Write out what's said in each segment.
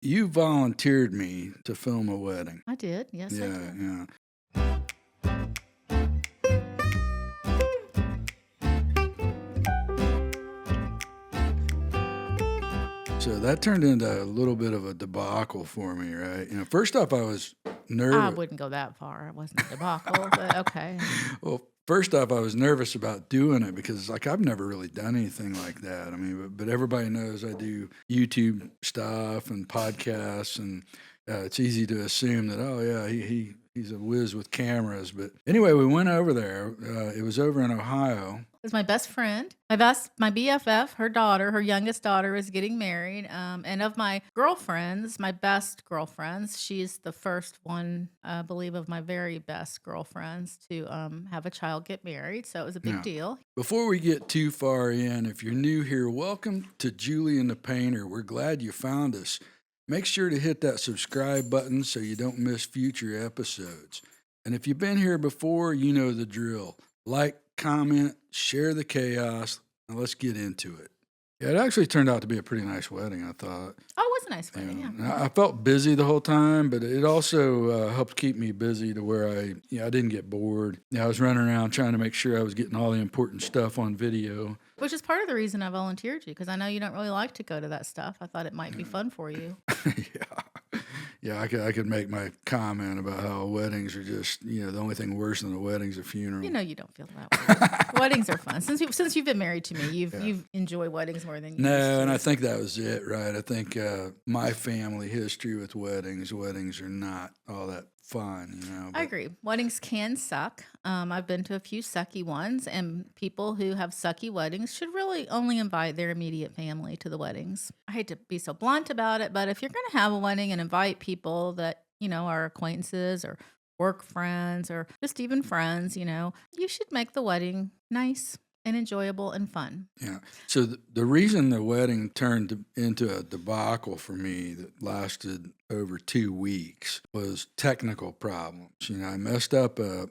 you volunteered me to film a wedding. I did. Yes, I Yeah, did. yeah. So that turned into a little bit of a debacle for me, right? First off, I was I nervous. wouldn't go that far. It wasn't a debacle, but okay. Well, first off, I was nervous about doing it because, like, I've never really done anything like that. I mean, but everybody knows I do YouTube stuff and podcasts, and it's easy to assume that, oh yeah, he's a whiz with cameras. But anyway, we went over there. It was over in Ohio. It was my best friend, my BFF, her daughter, her youngest daughter is getting married. And of my girlfriends, my best girlfriends, she's the first one, I believe, of my very best girlfriends to have a child get married. So it was a big Yeah. deal. Before we get too far in, if you're new here, welcome to Julie and the Painter. We're glad you found us. Make sure to hit that subscribe button so you don't miss future episodes. And if you've been here before, you know the drill. Like, comment, share the chaos. Now let's get into it. Yeah, it actually turned out to be a pretty nice wedding, I thought. Oh, it was a nice wedding, yeah. And I felt busy the whole time, but it also helped keep me busy to where I didn't get bored. I was running around trying to make sure I was getting all the important stuff on video. Which is part of the reason I volunteered you, because I know you don't really like to go to that stuff. I thought it might be fun for you. Yeah, I could make my comment about how weddings are just, the only thing worse than a wedding's a funeral. You know you don't feel that way. Weddings are fun. Since you've been married to me, you've enjoyed weddings more than you used No, to. and I think that was it, right? I think my family history with weddings are not all that fun, I agree. Weddings can suck. I've been to a few sucky ones, and people who have sucky weddings should really only invite their immediate family to the weddings. I hate to be so blunt about it, but if you're going to have a wedding and invite people that, are acquaintances or work friends or just even friends, you should make the wedding nice and enjoyable and fun. Yeah. So the reason the wedding turned into a debacle for me that lasted over 2 weeks was technical problems. I messed up the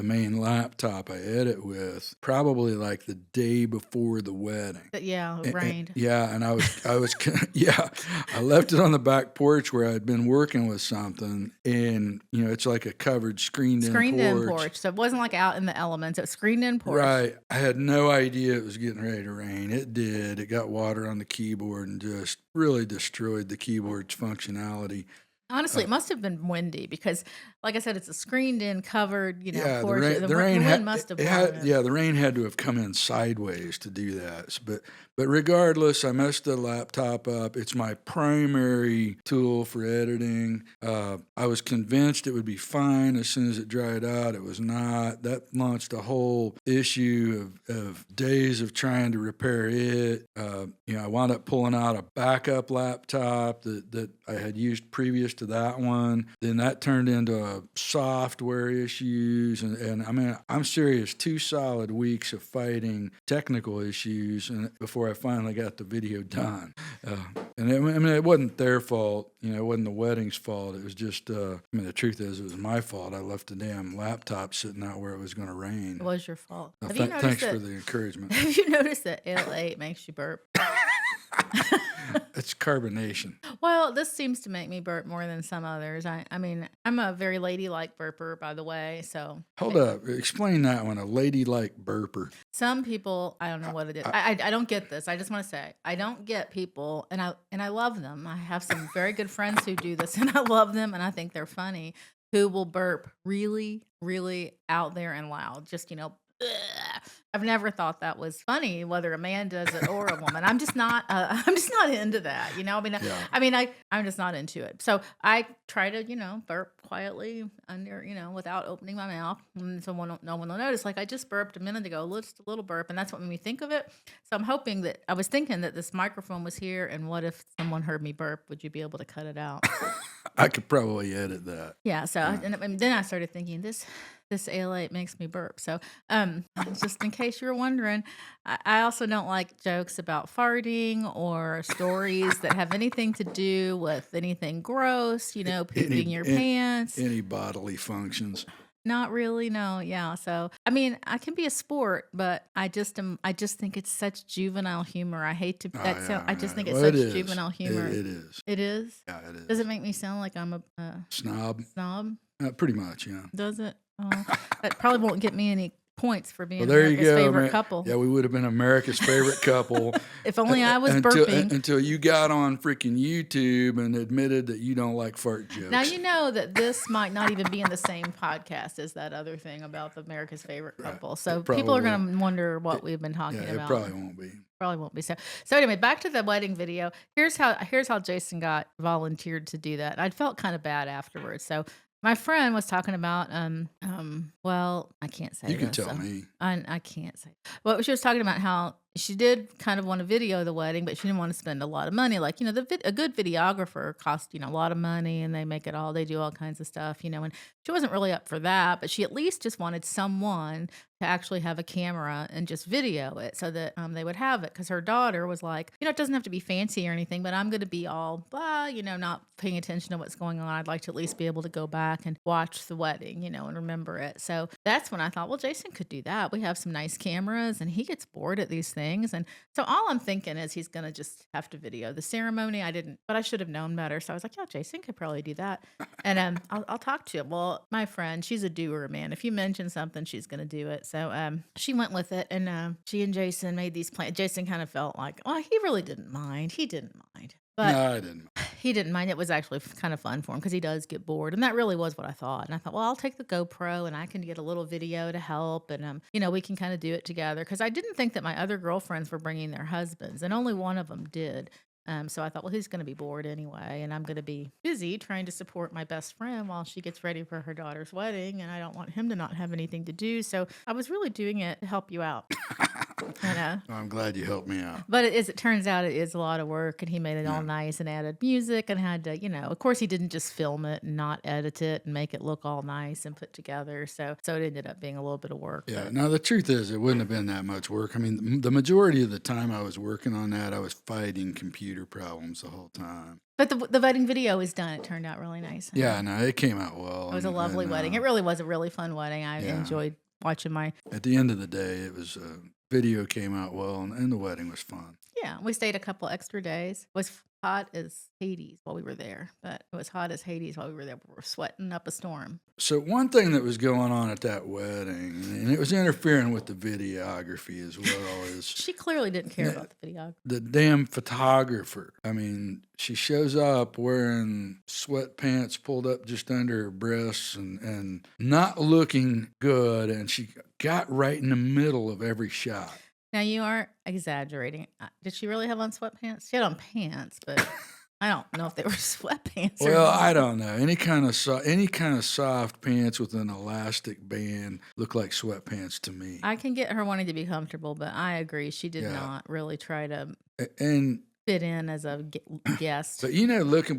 main laptop I edit with probably like the day before the wedding. But yeah, it rained. And I was I left it on the back porch where I'd been working with something, and it's like a covered screened in porch. So it wasn't like out in the elements. It was screened in porch. Right. I had no idea it was getting ready to rain. It did. It got water on the keyboard and just really destroyed the keyboard's functionality. Honestly, it must have been windy because, like I said, it's a screened-in, covered, porch. The rain must have blown it. Yeah, the rain had to have come in sideways to do that. But regardless, I messed the laptop up. It's my primary tool for editing. I was convinced it would be fine as soon as it dried out. It was not. That launched a whole issue of days of trying to repair it. I wound up pulling out a backup laptop that I had used previous to that one. Then that turned into software issues. And I mean, I'm serious, 2 solid weeks of fighting technical issues before I finally got the video done. And it wasn't their fault. It wasn't the wedding's fault. It was just, the truth is, it was my fault. I left the damn laptop sitting out where it was going to rain. It was your fault. Thanks for the encouragement. Have you noticed that L8 makes you burp? It's carbonation. Well, this seems to make me burp more than some others. I mean, I'm a very ladylike burper, by the way. So hold up, explain that one. A ladylike burper. Some people, I don't know what it is. I don't get this. I just want to say I don't get people, and I love them. I have some very good friends who do this, and I love them, and I think they're funny. Who will burp really, really out there and loud? Just ugh. I've never thought that was funny, whether a man does it or a woman. I'm just not. I'm just not into that. I'm just not into it. So I try to, burp quietly under, without opening my mouth, and so no one will notice. Like I just burped a minute ago, just a little burp, and that's what made me think of it. So I was thinking that this microphone was here, and what if someone heard me burp? Would you be able to cut it out? I could probably edit that. Yeah. So then I started thinking this L8 makes me burp. So just in case you were wondering, I also don't like jokes about farting or stories that have anything to do with anything gross, pooping your pants. Any bodily functions. Not really, no, yeah, so, I mean, I can be a sport, but I just think it's such juvenile humor. I hate to Oh, that sound I yeah, just yeah. think it's Well, it such is. juvenile It, humor. it is. It is? Yeah, it Does it is. make me sound like I'm a Snob. snob? Pretty much, yeah. Does it? Oh, that probably won't get me any points for being Well, there you America's go, favorite man. couple. Yeah, we would have been America's favorite couple If only I was until burping. until you got on freaking YouTube and admitted that you don't like fart Now jokes. you know that this might not even be in the same podcast as that other thing about the America's favorite Right. couple. So It people are probably, going to wonder what we've been yeah, talking it about. probably won't be. Probably won't be so. So anyway, back to the wedding video. Here's how Jason got volunteered to do that. I felt kind of bad afterwards. So my friend was talking about well, I can't say You can this. tell So me. I can't say. Well, she was talking about how she did kind of want to video the wedding, but she didn't want to spend a lot of money. Like, a good videographer costs, a lot of money and they do all kinds of stuff, and she wasn't really up for that, but she at least just wanted someone to actually have a camera and just video it so that they would have it. Because her daughter was like, it doesn't have to be fancy or anything, but I'm going to be all blah, not paying attention to what's going on. I'd like to at least be able to go back and watch the wedding, and remember it. So that's when I thought, well, Jason could do that. We have some nice cameras and he gets bored at these things. And so all I'm thinking is he's going to just have to video the ceremony. But I should have known better. So I was like, yeah, Jason could probably do that. And I'll talk to him. Well, my friend, she's a doer, man. If you mention something, she's going to do it. So she went with it, and she and Jason made these plans. Jason kind of felt like, oh, he really didn't mind. He didn't mind. But No, I didn't. he didn't mind. It was actually kind of fun for him because he does get bored. And that really was what I thought. And I thought, well, I'll take the GoPro and I can get a little video to help. And, we can kind of do it together. Because I didn't think that my other girlfriends were bringing their husbands. And only one of them did. So I thought, well, he's going to be bored anyway. And I'm going to be busy trying to support my best friend while she gets ready for her daughter's wedding. And I don't want him to not have anything to do. So I was really doing it to help you out. I'm glad you helped me out. But it turns out it is a lot of work, and he made it all nice and added music and had to, of course he didn't just film it and not edit it and make it look all nice and put together. So it ended up being a little bit of work. Yeah. Now, the truth is, it wouldn't have been that much work. I mean, the majority of the time I was working on that, I was fighting computer problems the whole time. But the wedding video is done. It turned out really nice. Yeah, no, it came out well. It was a lovely wedding. It really was a really fun wedding. I enjoyed watching At the end of the day, it was video came out well, and the wedding was fun. Yeah, we stayed a couple extra days. It was hot as Hades while we were there, but it was hot as Hades while we were there. We were sweating up a storm. So one thing that was going on at that wedding, and it was interfering with the videography as well, is She clearly didn't care about the videography. the damn photographer. I mean, she shows up wearing sweatpants pulled up just under her breasts and not looking good, and she got right in the middle of every shot. Now, you are exaggerating. Did she really have on sweatpants? She had on pants, but I don't know if they were sweatpants or Well, not. I don't know. Any kind of soft pants with an elastic band look like sweatpants to me. I can get her wanting to be comfortable, but I agree. She did Yeah. not really try to And fit in as a guest. but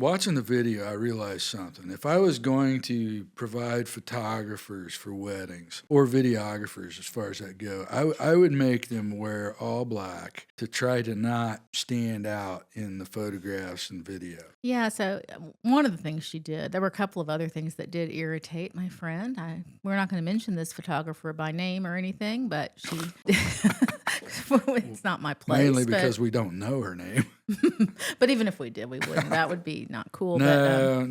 watching the video, I realized something. If I was going to provide photographers for weddings or videographers, as far as that go, I would make them wear all black to try to not stand out in the photographs and video. Yeah, so one of the things she did, there were a couple of other things that did irritate my friend. We're not going to mention this photographer by name or anything, but she, it's not my place. Mainly because we don't know her name. But even if we did, we wouldn't. That would be not cool. No.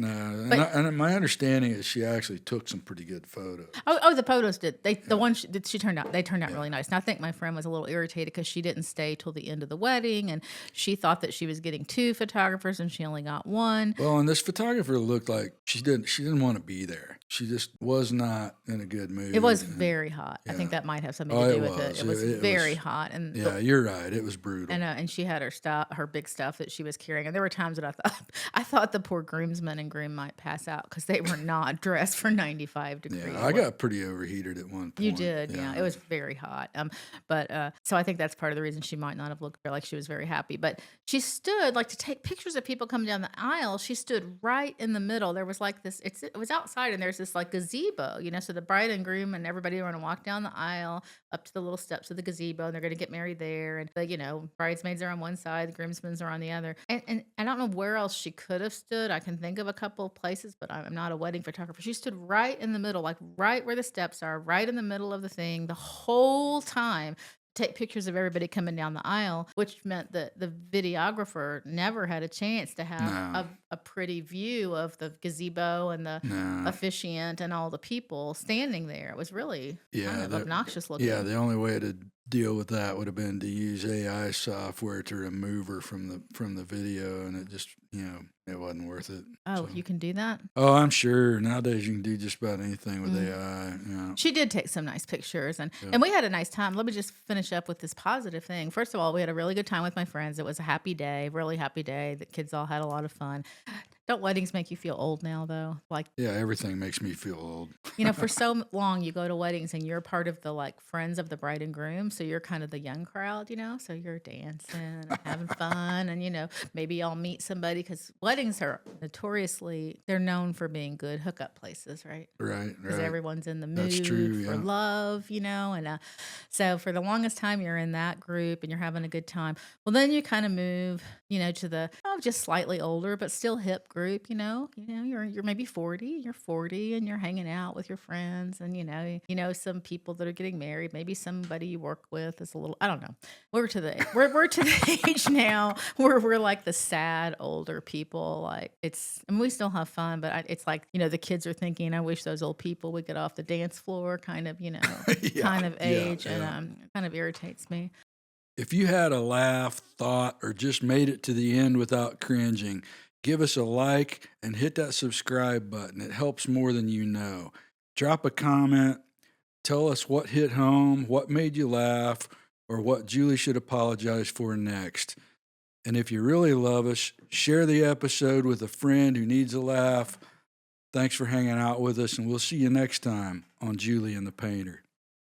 but- And my understanding is she actually took some pretty good photos. Oh, the photos did. The ones she turned out, they turned out really nice. And I think my friend was a little irritated because she didn't stay till the end of the wedding, and she thought that she was getting 2 photographers, and she only got 1. Well, and this photographer looked like she didn't want to be there. She just was not in a good mood. It was very hot. I think Yeah. that might have something to do with was. it. It was It very was- hot, and Yeah, you're right. It was brutal. and she had her big stuff that she was carrying, and there were times that I thought the poor groomsmen and groom might pass out because they were not dressed for 95 degrees. Yeah, I got pretty overheated at one point. You did, yeah. It was very hot. But so I think that's part of the reason she might not have looked like she was very happy. But she stood to take pictures of people coming down the aisle. She stood right in the middle. There was like this. It was outside, and there's this gazebo, So the bride and groom and everybody are going to walk down the aisle up to the little steps of the gazebo, and they're going to get married there. And the bridesmaids are on one side, the groomsmen friends are on the other. And I don't know where else she could have stood. I can think of a couple of places, but I'm not a wedding photographer. She stood right in the middle, like right where the steps are, right in the middle of the thing the whole time. Take pictures of everybody coming down the aisle, which meant that the videographer never had a chance to have No, a pretty view of the gazebo and the no. officiant and all the people standing there. It was really kind Yeah, of that obnoxious yeah, looking. the only way to deal with that would have been to use AI software to remove her from the video, and it just, it wasn't worth it. Oh, So, you can do that? oh, I'm sure nowadays you can do just about anything with Mm. AI. Yeah, She did take some nice pictures, and yeah. and we had a nice time. Let me just finish up with this positive thing. First of all, we had a really good time with my friends. It was a happy day, really happy day. The kids all had a lot of fun. Don't weddings make you feel old now, though? Like, Yeah, everything makes me feel old. for so long you go to weddings and you're part of the like friends of the bride and groom, so you're kind of the young crowd, so you're dancing and having fun, and maybe y'all meet somebody because weddings are notoriously they're known for being good hookup places, right? Right, Because right. everyone's in the That's mood true. for Yeah. love, and so for the longest time you're in that group and you're having a good time. Well, then you kind of move, to the just slightly older but still hip group. You're maybe 40, you're 40, and you're hanging out with your friends, and some people that are getting married, maybe somebody you work with is a little, I don't know. We're to the age now where we're like the sad older people. Like and we still have fun, but it's like the kids are thinking, I wish those old people would get off the dance floor, kind of Yeah, kind of yeah, age, and yeah. kind of irritates me. If you had a laugh, thought, or just made it to the end without cringing, give us a like and hit that subscribe button. It helps more than you know. Drop a comment. Tell us what hit home, what made you laugh, or what Julie should apologize for next. And if you really love us, share the episode with a friend who needs a laugh. Thanks for hanging out with us, and we'll see you next time on Julie and the Painter.